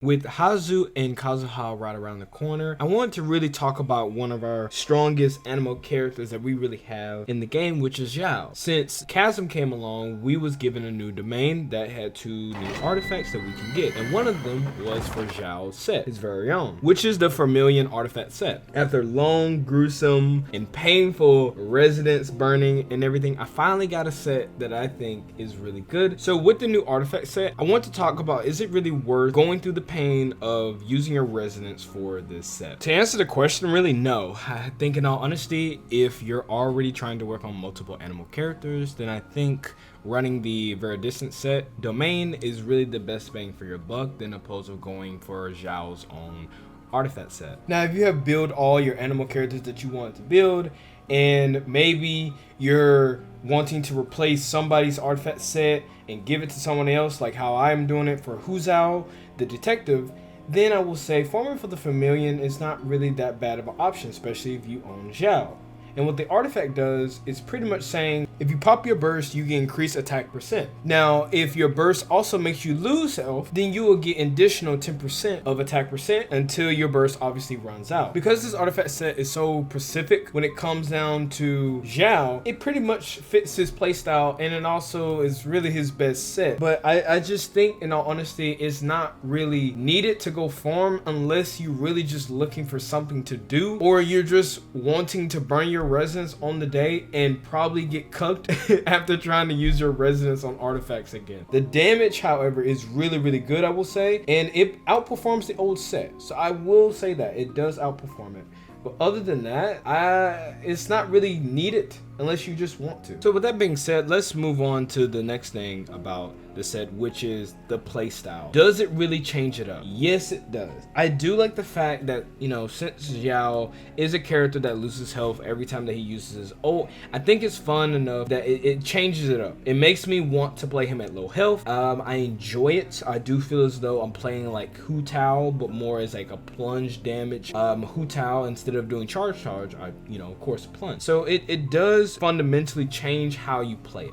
With Hazu and Kazuha right around the corner, I wanted to really talk about one of our strongest anime characters that we really have in the game, which is Zhao. Since Chasm came along, we was given a new domain that had 2 new artifacts that we can get, and one of them was for Zhao's set, his very own, which is the Vermilion artifact set. After long, gruesome, and painful residence burning and everything, I finally got a set that I think is really good. So with the new artifact set, I want to talk about, is it really worth going through the pain of using your resonance for this set? To answer the question, really no. I think in all honesty, if you're already trying to work on multiple animal characters, then I think running the very distant set domain is really the best bang for your buck than opposed to going for Zhao's own artifact set. Now, if you have built all your animal characters that you want to build, and maybe you're wanting to replace somebody's artifact set and give it to someone else, like how I'm doing it for Huzao, the detective, then I will say farming for the Vermilion is not really that bad of an option, especially if you own Zhao. And what the artifact does is pretty much saying, if you pop your burst, you can increase attack percent. Now, if your burst also makes you lose health, then you will get additional 10% of attack percent until your burst obviously runs out. Because this artifact set is so specific when it comes down to Zhao, it pretty much fits his playstyle, and it also is really his best set. But I just think, in all honesty, it's not really needed to go farm unless you're really just looking for something to do, or you're just wanting to burn your resonance on the day and probably get cucked after trying to use your resonance on artifacts again. The damage, however, is really good, I will say, and it outperforms the old set. So I will say that it does outperform it. But other than that, it's not really needed unless you just want to. So with that being said, let's move on to the next thing about the set, which is the playstyle. Does it really change it up? Yes, it does. I do like the fact that, you know, since Zhao is a character that loses health every time that he uses his ult, I think it's fun enough that it changes it up. It makes me want to play him at low health. I enjoy it. I do feel as though I'm playing like Hu Tao, but more as like a plunge damage Hu Tao. Instead of doing charge, I, you know, of course, plunge. So it does fundamentally change how you play.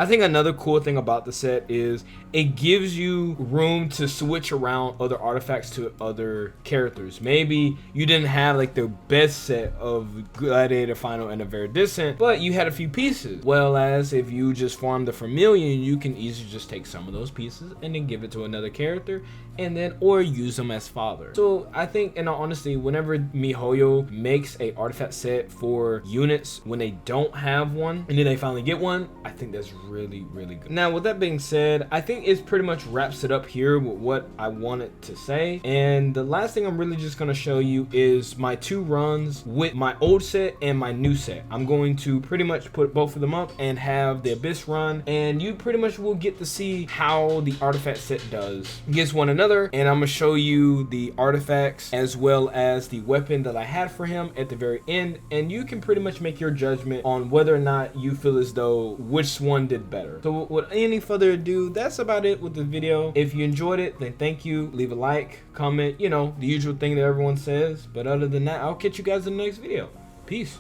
I think another cool thing about the set is it gives you room to switch around other artifacts to other characters. Maybe you didn't have like the best set of Gladiator, Final, and a Very Distant, but you had a few pieces. Well, as if you just farm the Vermilion, you can easily just take some of those pieces and then give it to another character, and then or use them as fodder. So I think, in all honesty, whenever MiHoYo makes a artifact set for units when they don't have one and then they finally get one, I think that's really good. Now, with that being said, I think it pretty much wraps it up here with what I wanted to say. And the last thing I'm really just going to show you is my 2 runs with my old set and my new set. I'm going to pretty much put both of them up and have the Abyss run, and you pretty much will get to see how the artifact set does against one another. And I'm going to show you the artifacts as well as the weapon that I had for him at the very end, and you can pretty much make your judgment on whether or not you feel as though which one did better. So without any further ado, that's about it with the video. If you enjoyed it, then thank you. Leave a like, comment, you know, the usual thing that everyone says. But other than that, I'll catch you guys in the next video. Peace.